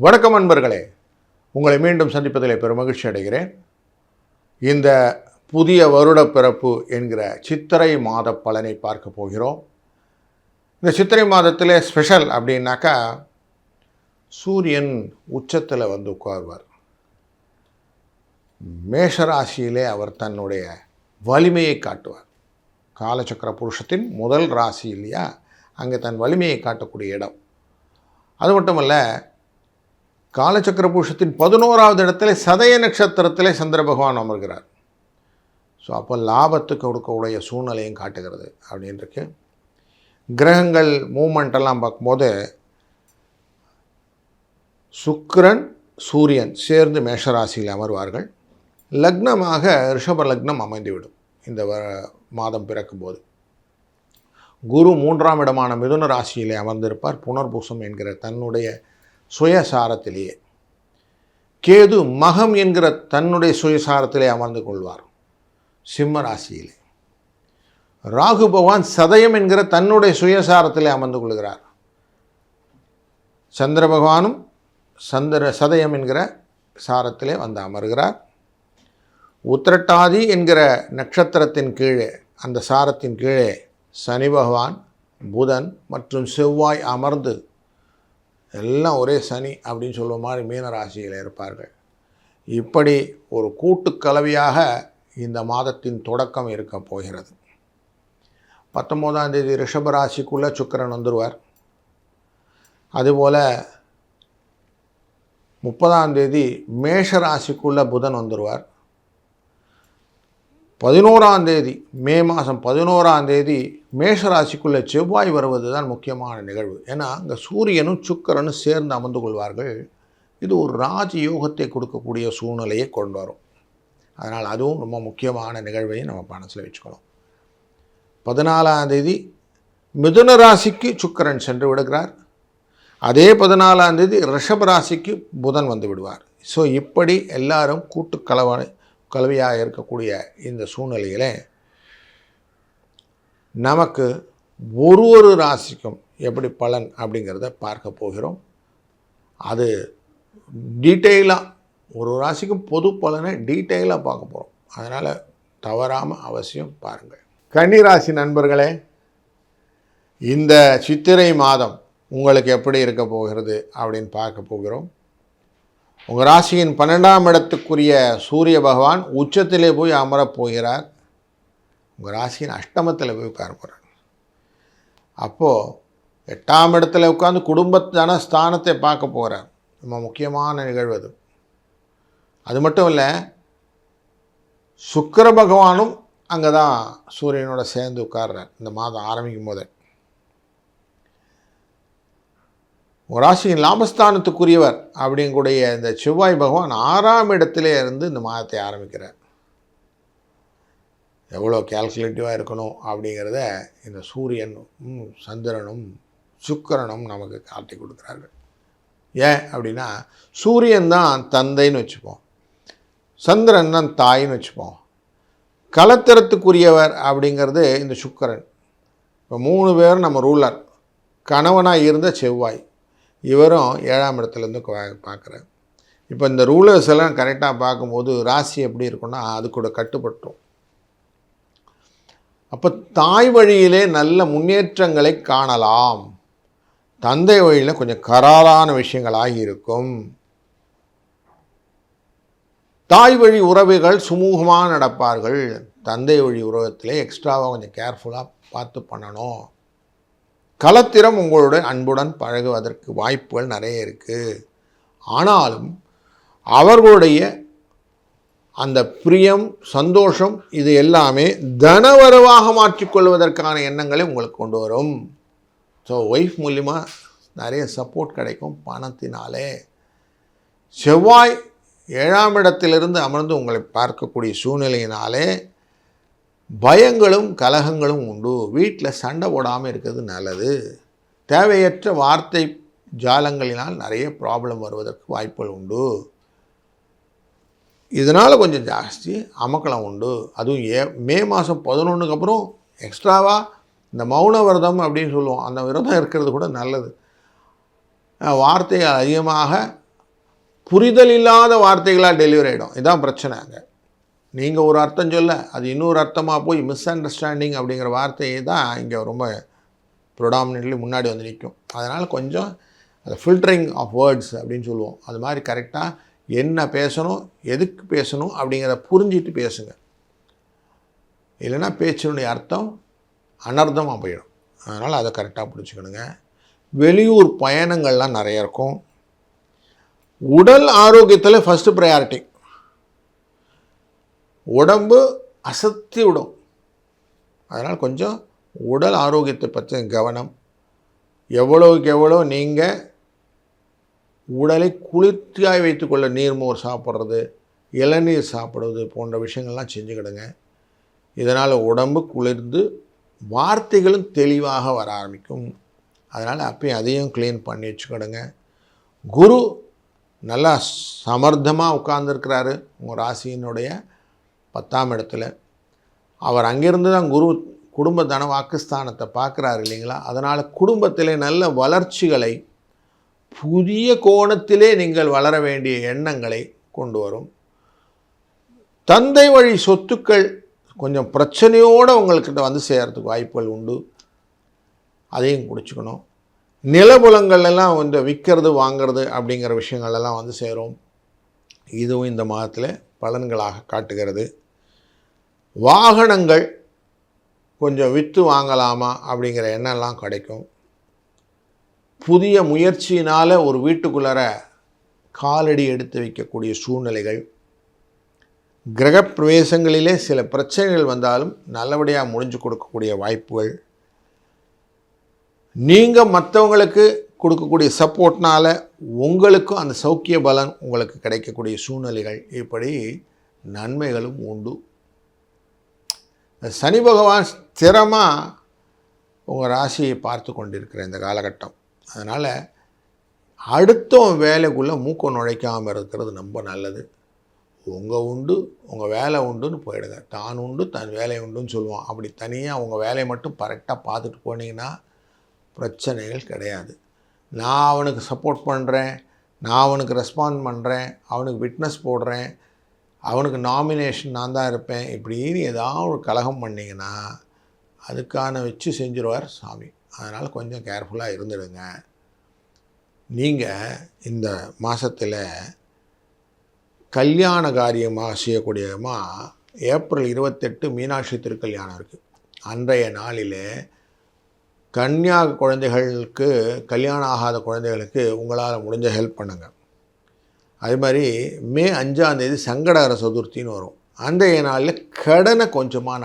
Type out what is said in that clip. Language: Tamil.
வணக்கம் அன்பர்களே, உங்களை மீண்டும் சந்திப்பதில் பெருமகிழ்ச்சி அடைகிறேன். இந்த புதிய வருட பிறப்பு என்கிற சித்திரை மாத பலனை பார்க்க போகிறோம். இந்த சித்திரை மாதத்தில் ஸ்பெஷல் அப்படின்னாக்கா சூரியன் உச்சத்தில் வந்து உட்கார்வார். மேஷராசியிலே அவர் தன்னுடைய வலிமையை காட்டுவார். காலச்சக்கர புருஷத்தின் முதல் ராசி இல்லையா, அங்கே தன் வலிமையை காட்டக்கூடிய இடம். அது மட்டுமல்ல, காலச்சக்கர புருஷத்தின் 11வது இடத்துல சதய நட்சத்திரத்திலே சந்திர பகவான் அமர்கிறார். ஸோ அப்போ லாபத்துக்கு கொடுக்கக்கூடிய சூழ்நிலையும் காட்டுகிறது அப்படின்ருக்கு. கிரகங்கள் மூமெண்டெல்லாம் பார்க்கும்போது சுக்கிரன் சூரியன் சேர்ந்து மேஷராசியில் அமர்வார்கள். லக்னமாக ரிஷப லக்னம் அமைந்துவிடும் இந்த மாதம் பிறக்கும்போது. குரு 3ஆம் இடமான மிதுன ராசியிலே அமர்ந்திருப்பார் புனர்பூசம் என்கிற தன்னுடைய சுயசாரத்திலேயே. கேது மகம் என்கிற தன்னுடைய சுயசாரத்திலே அமர்ந்து கொள்வார் சிம்ம ராசியிலே. ராகு பகவான் சதயம் என்கிற தன்னுடைய சுயசாரத்திலே அமர்ந்து கொள்கிறார். சந்திர பகவானும் சதயம் என்கிற சாரத்திலே வந்து அமர்கிறார். உத்திரட்டாதி என்கிற நட்சத்திரத்தின் கீழே, அந்த சாரத்தின் கீழே சனி பகவான், புதன் மற்றும் செவ்வாய் அமர்ந்து, எல்லாம் ஒரே சனி அப்படின்னு சொல்லுவ மாதிரி மீன ராசியில் இருப்பார்கள். இப்படி ஒரு கூட்டுக்கலவையாக இந்த மாதத்தின் தொடக்கம் இருக்க போகிறது. 19ஆம் தேதி ரிஷப ராசிக்குள்ளே சுக்கிரன் வந்துடுவார். அதுபோல் 30ஆம் தேதி மேஷ ராசிக்குள்ளே புதன் வந்துடுவார். 11ஆம் தேதி மே மாதம் 11ஆம் தேதி மேஷராசிக்குள்ளே செவ்வாய் வருவது தான் முக்கியமான நிகழ்வு. ஏன்னா அங்கே சூரியனும் சுக்கிரனும் சேர்ந்து அமர்ந்து கொள்வார்கள். இது ஒரு ராஜயோகத்தை கொடுக்கக்கூடிய சூழ்நிலையை கொண்டு வரும். அதனால் அதுவும் ரொம்ப முக்கியமான நிகழ்வையும் நம்ம மனசில் வச்சுக்கணும். 14ஆம் தேதி மிதுன ராசிக்கு சுக்கிரன் சென்று விடுகிறார். அதே 14ஆம் தேதி ரிஷப ராசிக்கு புதன் வந்து விடுவார். ஸோ இப்படி எல்லாரும் கலவையாக இருக்கக்கூடிய இந்த சூழ்நிலையில் நமக்கு ஒரு ராசிக்கும் எப்படி பலன் அப்படிங்கிறத பார்க்க போகிறோம். அது டீட்டெயிலாக ஒரு ராசிக்கும் பொது பலனை டீட்டெயிலாக பார்க்க போகிறோம். அதனால் தவறாமல் அவசியம் பாருங்கள். கன்னிராசி நண்பர்களே, இந்த சித்திரை மாதம் உங்களுக்கு எப்படி இருக்க போகிறது அப்படின்னு பார்க்க போகிறோம். உங்கள் ராசியின் 12ஆம் இடத்துக்குரிய சூரிய பகவான் உச்சத்திலே போய் அமரப் போகிறார். உங்கள் ராசியின் அஷ்டமத்தில் போய் உட்கார போகிறார். அப்போது 8ஆம் இடத்துல உட்காந்து குடும்பத்தான ஸ்தானத்தை பார்க்க போகிறார். ரொம்ப முக்கியமான நிகழ்வு அது. அது மட்டும் இல்லை, சுக்கிர பகவானும் அங்கே தான் சூரியனோட சேர்ந்து உட்கார்றார் இந்த மாதம் ஆரம்பிக்கும் போதே. ஒரு ராசியின் லாபஸ்தானத்துக்குரியவர் அப்படிங்கூடிய இந்த செவ்வாய் பகவான் 6ஆம் இடத்திலே இருந்து இந்த மாதத்தை ஆரம்பிக்கிறார். எவ்வளோ கேல்குலேட்டிவாக இருக்கணும் அப்படிங்கிறத இந்த சூரியனும் சந்திரனும் சுக்கிரனும் நமக்கு காட்டி கொடுக்குறார்கள். ஏன் அப்படின்னா, சூரியன் தான் தந்தைன்னு வச்சுப்போம், சந்திரன் தான் தாயின்னு வச்சுப்போம். கலத்திரத்துக்குரியவர் அப்படிங்கிறது இந்த சுக்கிரன். இப்போ 3 பேரும் நம்ம ரூலர். கணவனாக இருந்த செவ்வாய், இவரும் 7ஆம் இடத்துலேருந்து பார்க்குறார். இப்போ இந்த ரூலர்ஸ் எல்லாம் கரெக்டாக பார்க்கும்போது ராசி எப்படி இருக்குன்னா அது கூட கட்டுப்பட்டுரும். அப்போ தாய் வழியிலே நல்ல முன்னேற்றங்களை காணலாம். தந்தை வழியில் கொஞ்சம் கராரான விஷயங்களாக இருக்கும். தாய் வழி உறவுகள் சுமூகமாக நடப்பார்கள். தந்தை வழி உறவத்திலே எக்ஸ்ட்ராவாக கொஞ்சம் கேர்ஃபுல்லாக பார்த்து பண்ணணும். கலத்திரம் உங்களுடைய அன்புடன் பழகுவதற்கு வாய்ப்புகள் நிறைய இருக்குது. ஆனாலும் அவர்களுடைய அந்த பிரியம், சந்தோஷம், இது எல்லாமே தனவரவாக மாற்றிக்கொள்வதற்கான எண்ணங்களை உங்களுக்கு கொண்டு வரும். ஸோ ஒய்ஃப் மூலிமா நிறைய சப்போர்ட் கிடைக்கும் பணத்தினாலே. செவ்வாய் 7ஆம் இடத்திலிருந்து அமர்ந்து உங்களை பார்க்கக்கூடிய சூழ்நிலையினாலே பயங்களும் கலகங்களும் உண்டு. வீட்டில் சண்டை போடாமல் இருக்கிறது நல்லது. தேவையற்ற வார்த்தை ஜாலங்களினால் நிறைய ப்ராப்ளம் வருவதற்கு வாய்ப்புகள் உண்டு. இதனால் கொஞ்சம் ஜாஸ்தி அமக்கலம் உண்டு. அதுவும் மே மாதம் 11க்கு அப்புறம் எக்ஸ்ட்ராவாக இந்த மௌன விரதம் அப்படின்னு சொல்லுவோம், அந்த விரதம் இருக்கிறது கூட நல்லது. வார்த்தைகள் அதிகமாக புரிதல் இல்லாத வார்த்தைகளாக டெலிவரி ஆகிடும். இதான் பிரச்சனை. அங்கே நீங்கள் ஒரு அர்த்தம் சொல்ல அது இன்னொரு அர்த்தமாக போய் மிஸ் அண்டர்ஸ்டாண்டிங் அப்படிங்கிற வார்த்தையை தான் இங்கே ரொம்ப ப்ரொடாமினென்ட்லி முன்னாடி வந்து நிற்கும். அதனால் கொஞ்சம் அந்த ஃபில்டரிங் ஆஃப் வேர்ட்ஸ் அப்படின்னு சொல்லுவோம். அது மாதிரி கரெக்டாக என்ன பேசணும், எதுக்கு பேசணும் அப்படிங்கிறத புரிஞ்சிட்டு பேசுங்க. இல்லைன்னா பேச்சினுடைய அர்த்தம் அனர்த்தமாக போயிடும். அதனால் அதை கரெக்டாக பிடிச்சிக்கணுங்க. வெளியூர் பயணங்கள்லாம் நிறைய இருக்கும். உடல் ஆரோக்கியத்தில் ஃபஸ்ட்டு ப்ரையாரிட்டி. உடம்பு அசத்தி விடும். அதனால் கொஞ்சம் உடல் ஆரோக்கியத்தை பற்றி கவனம். எவ்வளோக்கு எவ்வளோ நீங்கள் உடலை குளிர்ச்சியாக வைத்துக்கொள்ள நீர்மோர் சாப்பிட்றது, இளநீர் சாப்பிடுவது போன்ற விஷயங்கள்லாம் செஞ்சுக்கிடுங்க. இதனால் உடம்பு குளிர்ந்து வார்த்தைகளும் தெளிவாக வர ஆரம்பிக்கும். அதனால் அப்பயும் அதையும் க்ளீன் பண்ணி வச்சுக்கிடுங்க. குரு நல்லா சமர்த்தமாக உட்கார்ந்துருக்கிறாரு உங்கள் ராசியினுடைய 10ஆம் இடத்துல. அவர் அங்கேருந்து தான் குரு குடும்ப தன வாக்குஸ்தானத்தை பார்க்குறாரு இல்லைங்களா. அதனால் குடும்பத்திலே நல்ல வளர்ச்சிகளை, புதிய கோணத்திலே நீங்கள் வளர வேண்டிய எண்ணங்களை கொண்டு வரும். தந்தை வழி சொத்துக்கள் கொஞ்சம் பிரச்சனையோடு உங்கள்கிட்ட வந்து சேர்கிறதுக்கு வாய்ப்புகள் உண்டு. அதையும் குடிச்சுக்கணும். நிலபுலங்கள் எல்லாம் வந்து விற்கிறது வாங்கிறது அப்படிங்கிற விஷயங்கள்லாம் வந்து சேரும். இதுவும் இந்த மாதத்தில் பலன்களாக காட்டுகிறது. வாகனங்கள் கொஞ்சம் விற்று வாங்கலாமா அப்படிங்கிற எண்ணம்லாம் கிடைக்கும். புதிய முயற்சியினால் ஒரு வீட்டுக்குள்ளார காலடி எடுத்து வைக்கக்கூடிய சூழ்நிலைகள். கிரகப்பிரவேசங்களிலே சில பிரச்சனைகள் வந்தாலும் நல்லபடியாக முடிஞ்சு கொடுக்கக்கூடிய வாய்ப்புகள். நீங்கள் மற்றவங்களுக்கு கொடுக்கக்கூடிய சப்போர்ட்னால் உங்களுக்கும் அந்த சௌக்கிய பலன் உங்களுக்கு கிடைக்கக்கூடிய சூழ்நிலைகள். இப்படி நன்மைகளும் உண்டு. சனி பகவான் ஸ்திரமாக உங்கள் ராசியை பார்த்து கொண்டிருக்கிற இந்த காலகட்டம். அதனால் அடுத்தவன் வேலைக்குள்ளே மூக்க நுழைக்காமல் இருக்கிறது ரொம்ப நல்லது. உங்கள் உண்டு உங்கள் வேலை உண்டுன்னு போயிடுங்க. தான் உண்டு தன் வேலை உண்டுன்னு சொல்லுவான். அப்படி தனியாக உங்கள் வேலையை மட்டும் கரெக்டாக பார்த்துட்டு போனீங்கன்னா பிரச்சனைகள் கிடையாது. நான் அவனுக்கு சப்போர்ட் பண்ணுறேன், நான் அவனுக்கு ரெஸ்பாண்ட் பண்ணுறேன், அவனுக்கு விட்னஸ் போடுறேன், அவனுக்கு நாமினேஷன் நான் தான் இருப்பேன், இப்படின்னு ஏதாவது ஒரு கலகம் பண்ணிங்கன்னா அதுக்கான வச்சு செஞ்சுருவார் சாமி. அதனால் கொஞ்சம் கேர்ஃபுல்லாக இருந்துடுங்க. நீங்கள் இந்த மாதத்தில் கல்யாண காரியமாக செய்யக்கூடியமாக ஏப்ரல் 28 மீனாட்சி திருக்கல்யாணம் இருக்குது. அன்றைய நாளில் கன்னியா குழந்தைகளுக்கு, கல்யாணம் ஆகாத குழந்தைகளுக்கு உங்களால் முடிஞ்ச ஹெல்ப் பண்ணுங்கள். அது மாதிரி மே 5ஆம் தேதி சங்கடஹர சதுர்த்தின்னு வரும். அன்றைய நாளில் கடனை கொஞ்சமாக